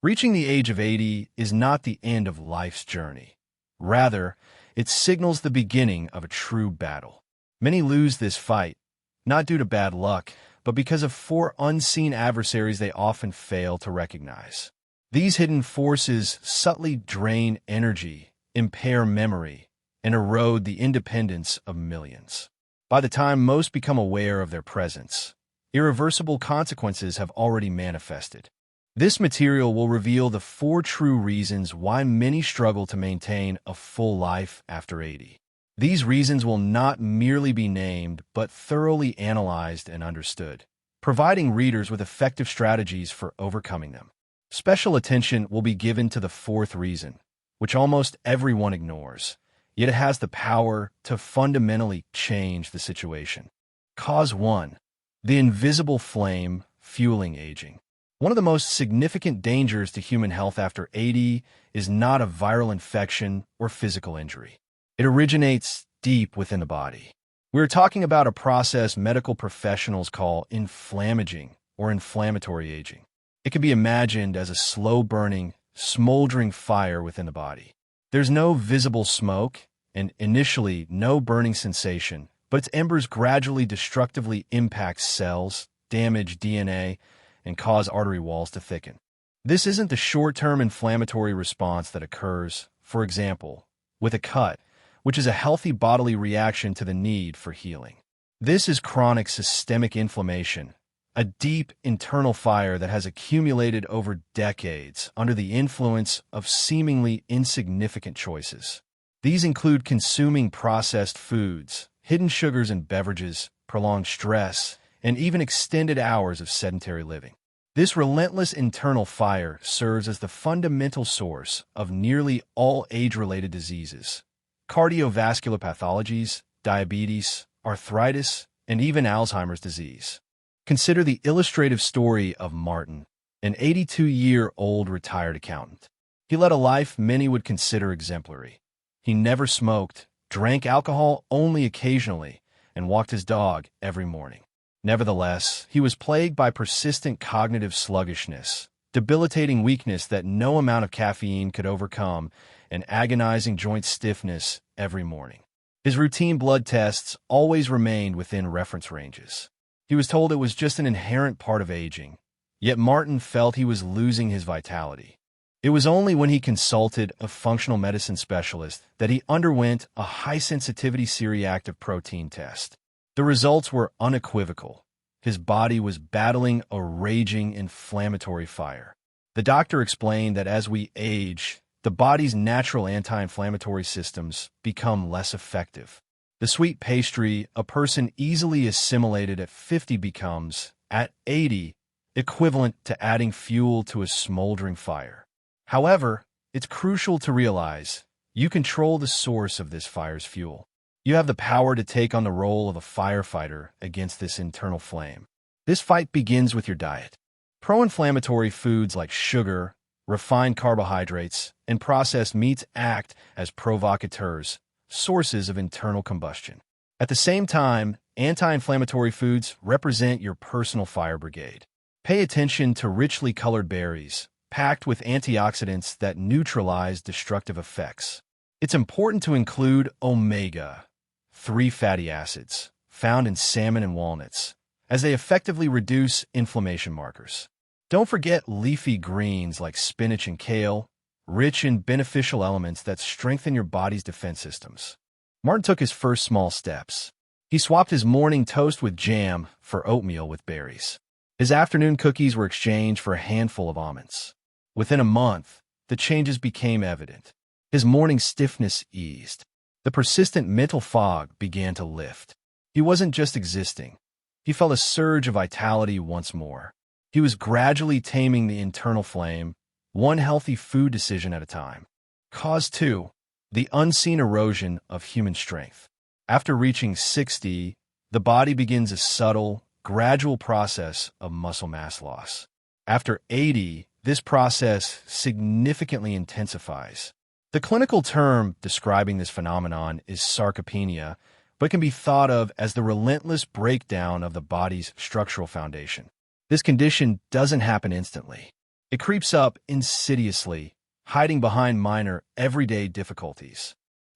Reaching the age of 80 is not the end of life's journey. Rather, it signals the beginning of a true battle. Many lose this fight, not due to bad luck, but because of four unseen adversaries they often fail to recognize. These hidden forces subtly drain energy, impair memory, and erode the independence of millions. By the time most become aware of their presence, irreversible consequences have already manifested. This material will reveal the four true reasons why many struggle to maintain a full life after 80. These reasons will not merely be named, but thoroughly analyzed and understood, providing readers with effective strategies for overcoming them. Special attention will be given to the fourth reason, which almost everyone ignores, yet it has the power to fundamentally change the situation. Cause 1. The invisible flame fueling aging. One of the most significant dangers to human health after 80 is not a viral infection or physical injury. It originates deep within the body. We're talking about a process medical professionals call inflammaging or inflammatory aging. It can be imagined as a slow-burning, smoldering fire within the body. There's no visible smoke and initially no burning sensation, but its embers gradually destructively impact cells, damage DNA, and cause artery walls to thicken. This isn't the short-term inflammatory response that occurs, for example, with a cut, which is a healthy bodily reaction to the need for healing. This is chronic systemic inflammation, a deep internal fire that has accumulated over decades under the influence of seemingly insignificant choices. These include consuming processed foods, hidden sugars and beverages, prolonged stress, and even extended hours of sedentary living. This relentless internal fire serves as the fundamental source of nearly all age-related diseases, cardiovascular pathologies, diabetes, arthritis, and even Alzheimer's disease. Consider the illustrative story of Martin, an 82-year-old retired accountant. He led a life many would consider exemplary. He never smoked, drank alcohol only occasionally, and walked his dog every morning. Nevertheless, he was plagued by persistent cognitive sluggishness, debilitating weakness that no amount of caffeine could overcome, and agonizing joint stiffness every morning. His routine blood tests always remained within reference ranges. He was told it was just an inherent part of aging, yet Martin felt he was losing his vitality. It was only when he consulted a functional medicine specialist that he underwent a high-sensitivity C-reactive protein test. The results were unequivocal. His body was battling a raging inflammatory fire. The doctor explained that as we age, the body's natural anti-inflammatory systems become less effective. The sweet pastry a person easily assimilated at 50 becomes, at 80, equivalent to adding fuel to a smoldering fire. However, it's crucial to realize you control the source of this fire's fuel. You have the power to take on the role of a firefighter against this internal flame. This fight begins with your diet. Pro-inflammatory foods like sugar, refined carbohydrates, and processed meats act as provocateurs, sources of internal combustion. At the same time, anti-inflammatory foods represent your personal fire brigade. Pay attention to richly colored berries, packed with antioxidants that neutralize destructive effects. It's important to include omega-3 fatty acids, found in salmon and walnuts, as they effectively reduce inflammation markers. Don't forget leafy greens like spinach and kale, rich in beneficial elements that strengthen your body's defense systems. Martin took his first small steps. He swapped his morning toast with jam for oatmeal with berries. His afternoon cookies were exchanged for a handful of almonds. Within a month, the changes became evident. His morning stiffness eased. The persistent mental fog began to lift. He wasn't just existing. He felt a surge of vitality once more. He was gradually taming the internal flame, one healthy food decision at a time. Cause 2. The unseen erosion of human strength. After reaching 60, the body begins a subtle, gradual process of muscle mass loss. After 80, this process significantly intensifies. The clinical term describing this phenomenon is sarcopenia, but can be thought of as the relentless breakdown of the body's structural foundation. This condition doesn't happen instantly. It creeps up insidiously, hiding behind minor, everyday difficulties.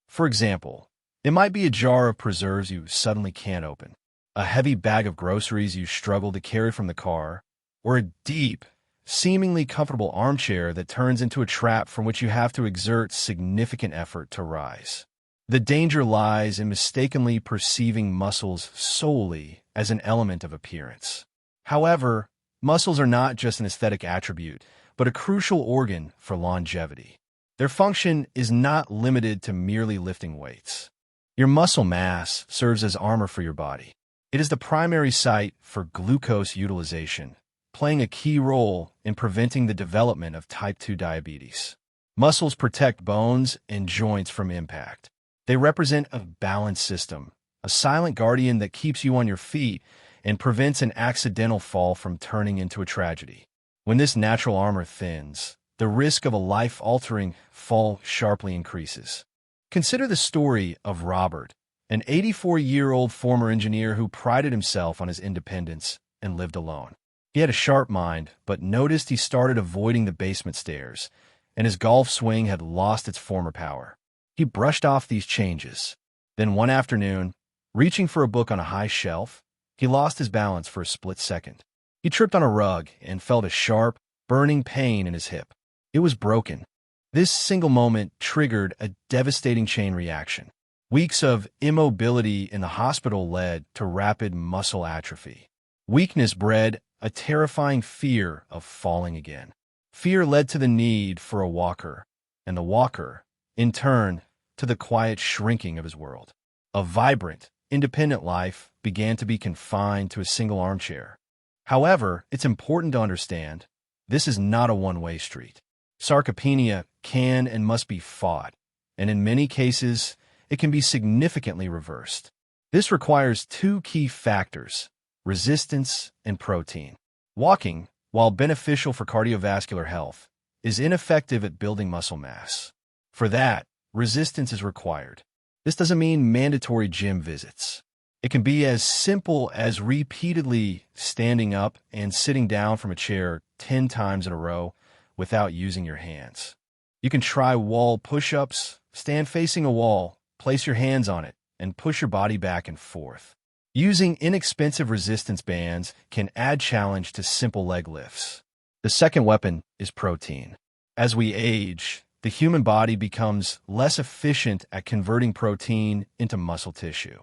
For example, it might be a jar of preserves you suddenly can't open, a heavy bag of groceries you struggle to carry from the car, or a deep, seemingly comfortable armchair that turns into a trap from which you have to exert significant effort to rise. The danger lies in mistakenly perceiving muscles solely as an element of appearance. However, muscles are not just an aesthetic attribute, but a crucial organ for longevity. Their function is not limited to merely lifting weights. Your muscle mass serves as armor for your body. It is the primary site for glucose utilization, playing a key role in preventing the development of type 2 diabetes. Muscles protect bones and joints from impact. They represent a balanced system, a silent guardian that keeps you on your feet and prevents an accidental fall from turning into a tragedy. When this natural armor thins, the risk of a life-altering fall sharply increases. Consider the story of Robert, an 84-year-old former engineer who prided himself on his independence and lived alone. He had a sharp mind, but noticed he started avoiding the basement stairs, and his golf swing had lost its former power. He brushed off these changes. Then one afternoon, reaching for a book on a high shelf, he lost his balance for a split second. He tripped on a rug and felt a sharp, burning pain in his hip. It was broken. This single moment triggered a devastating chain reaction. Weeks of immobility in the hospital led to rapid muscle atrophy. Weakness bred a terrifying fear of falling again. Fear led to the need for a walker, and the walker, in turn, to the quiet shrinking of his world. A vibrant, independent life began to be confined to a single armchair. However, it's important to understand, this is not a one-way street. Sarcopenia can and must be fought, and in many cases, it can be significantly reversed. This requires two key factors: resistance and protein. Walking, while beneficial for cardiovascular health, is ineffective at building muscle mass. For that, resistance is required. This doesn't mean mandatory gym visits. It can be as simple as repeatedly standing up and sitting down from a chair 10 times in a row without using your hands. You can try wall push-ups, stand facing a wall, place your hands on it, and push your body back and forth. Using inexpensive resistance bands can add challenge to simple leg lifts. The second weapon is protein. As we age, the human body becomes less efficient at converting protein into muscle tissue.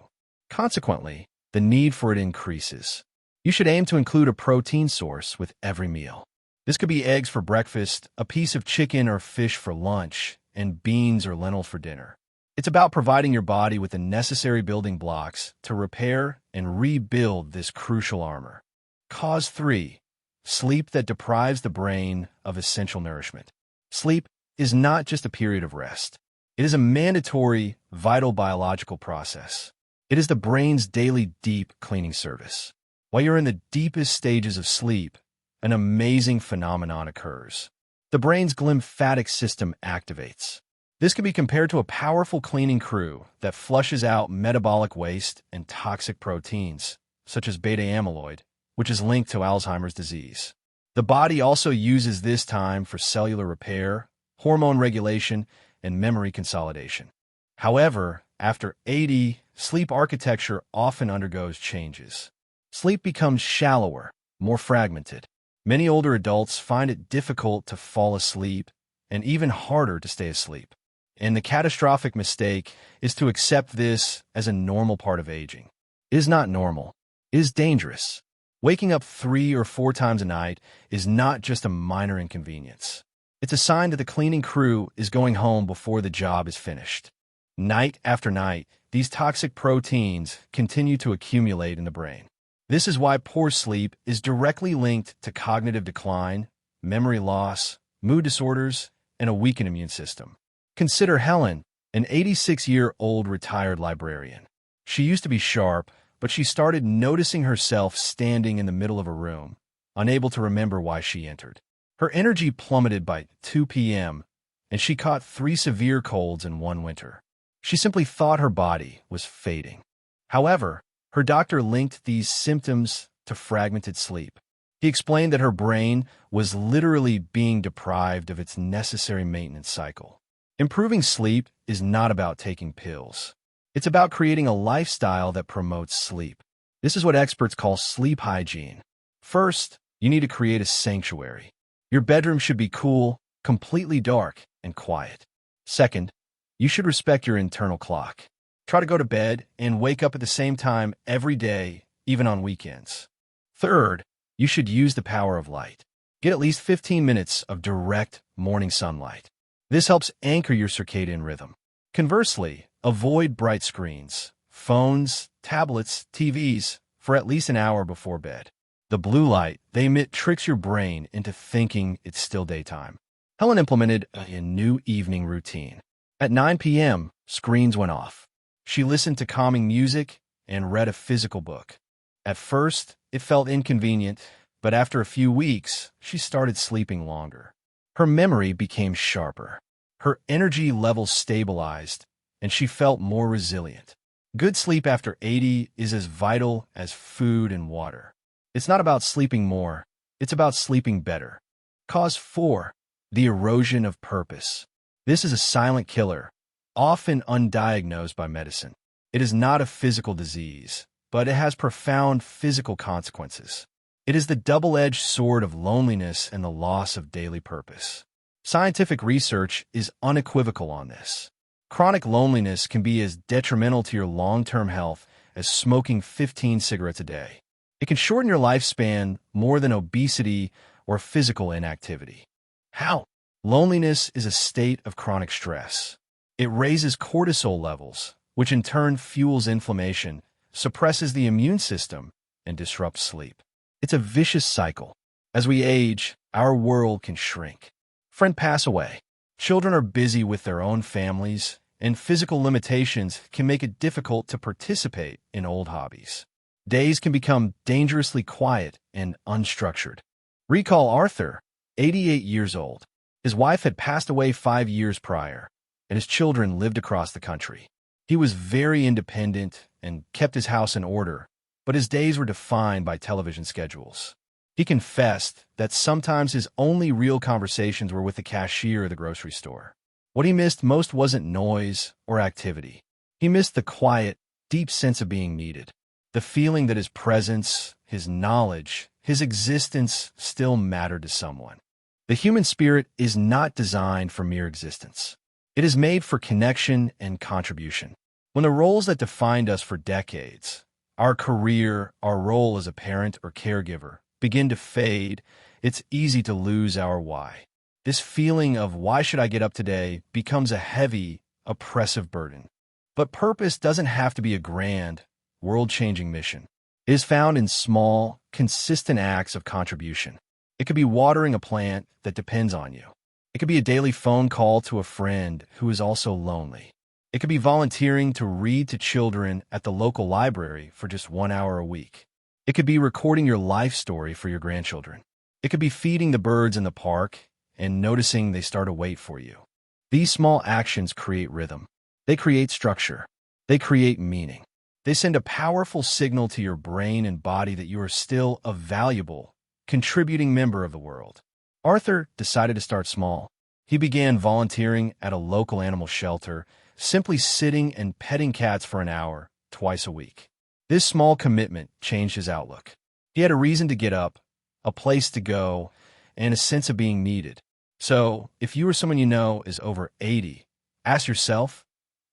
Consequently, the need for it increases. You should aim to include a protein source with every meal. This could be eggs for breakfast, a piece of chicken or fish for lunch, and beans or lentils for dinner. It's about providing your body with the necessary building blocks to repair and rebuild this crucial armor. Cause 3. Sleep that deprives the brain of essential nourishment. Sleep is not just a period of rest. It is a mandatory, vital biological process. It is the brain's daily deep cleaning service. While you're in the deepest stages of sleep, an amazing phenomenon occurs. The brain's glymphatic system activates. This can be compared to a powerful cleaning crew that flushes out metabolic waste and toxic proteins, such as beta-amyloid, which is linked to Alzheimer's disease. The body also uses this time for cellular repair, hormone regulation, and memory consolidation. However, after 80, sleep architecture often undergoes changes. Sleep becomes shallower, more fragmented. Many older adults find it difficult to fall asleep and even harder to stay asleep. And the catastrophic mistake is to accept this as a normal part of aging. It is not normal. It is dangerous. Waking up 3 or 4 times a night is not just a minor inconvenience. It's a sign that the cleaning crew is going home before the job is finished. Night after night, these toxic proteins continue to accumulate in the brain. This is why poor sleep is directly linked to cognitive decline, memory loss, mood disorders, and a weakened immune system. Consider Helen, an 86-year-old retired librarian. She used to be sharp, but she started noticing herself standing in the middle of a room, unable to remember why she entered. Her energy plummeted by 2 p.m., and she caught 3 severe colds in one winter. She simply thought her body was fading. However, her doctor linked these symptoms to fragmented sleep. He explained that her brain was literally being deprived of its necessary maintenance cycle. Improving sleep is not about taking pills. It's about creating a lifestyle that promotes sleep. This is what experts call sleep hygiene. First, you need to create a sanctuary. Your bedroom should be cool, completely dark, and quiet. Second, you should respect your internal clock. Try to go to bed and wake up at the same time every day, even on weekends. Third, you should use the power of light. Get at least 15 minutes of direct morning sunlight. This helps anchor your circadian rhythm. Conversely, avoid bright screens, phones, tablets, TVs for at least an hour before bed. The blue light they emit tricks your brain into thinking it's still daytime. Helen implemented a new evening routine. At 9 p.m., screens went off. She listened to calming music and read a physical book. At first, it felt inconvenient, but after a few weeks, she started sleeping longer. Her memory became sharper. Her energy levels stabilized, and she felt more resilient. Good sleep after 80 is as vital as food and water. It's not about sleeping more, it's about sleeping better. Cause 4. The erosion of purpose. This is a silent killer, often undiagnosed by medicine. It is not a physical disease, but it has profound physical consequences. It is the double-edged sword of loneliness and the loss of daily purpose. Scientific research is unequivocal on this. Chronic loneliness can be as detrimental to your long-term health as smoking 15 cigarettes a day. It can shorten your lifespan more than obesity or physical inactivity. How? Loneliness is a state of chronic stress. It raises cortisol levels, which in turn fuels inflammation, suppresses the immune system, and disrupts sleep. It's a vicious cycle. As we age, our world can shrink. Friends pass away. Children are busy with their own families, and physical limitations can make it difficult to participate in old hobbies. Days can become dangerously quiet and unstructured. Recall Arthur, 88 years old. His wife had passed away 5 years prior, and his children lived across the country. He was very independent and kept his house in order, but his days were defined by television schedules. He confessed that sometimes his only real conversations were with the cashier of the grocery store. What he missed most wasn't noise or activity. He missed the quiet, deep sense of being needed. The feeling that his presence, his knowledge, his existence still mattered to someone. The human spirit is not designed for mere existence. It is made for connection and contribution. When the roles that defined us for decades, our career, our role as a parent or caregiver, begin to fade, it's easy to lose our why. This feeling of why should I get up today becomes a heavy, oppressive burden. But purpose doesn't have to be a grand, world-changing mission. It is found in small, consistent acts of contribution. It could be watering a plant that depends on you. It could be a daily phone call to a friend who is also lonely. It could be volunteering to read to children at the local library for just 1 hour a week. It could be recording your life story for your grandchildren. It could be feeding the birds in the park and noticing they start to wait for you. These small actions create rhythm. They create structure. They create meaning. They send a powerful signal to your brain and body that you are still a valuable, contributing member of the world. Arthur decided to start small. He began volunteering at a local animal shelter, simply sitting and petting cats for an hour, twice a week. This small commitment changed his outlook. He had a reason to get up, a place to go, and a sense of being needed. So, if you or someone you know is over 80, ask yourself,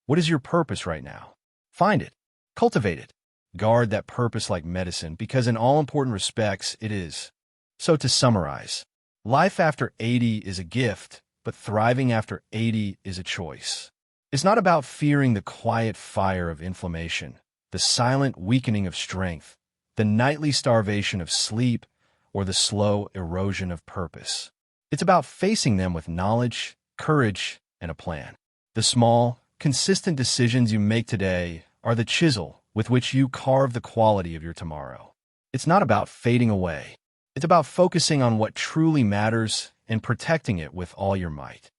what is your purpose right now? Find it. Cultivate it. Guard that purpose like medicine, because in all important respects, it is. So to summarize, life after 80 is a gift, but thriving after 80 is a choice. It's not about fearing the quiet fire of inflammation, the silent weakening of strength, the nightly starvation of sleep, or the slow erosion of purpose. It's about facing them with knowledge, courage, and a plan. The small, consistent decisions you make today are the chisel with which you carve the quality of your tomorrow. It's not about fading away. It's about focusing on what truly matters and protecting it with all your might.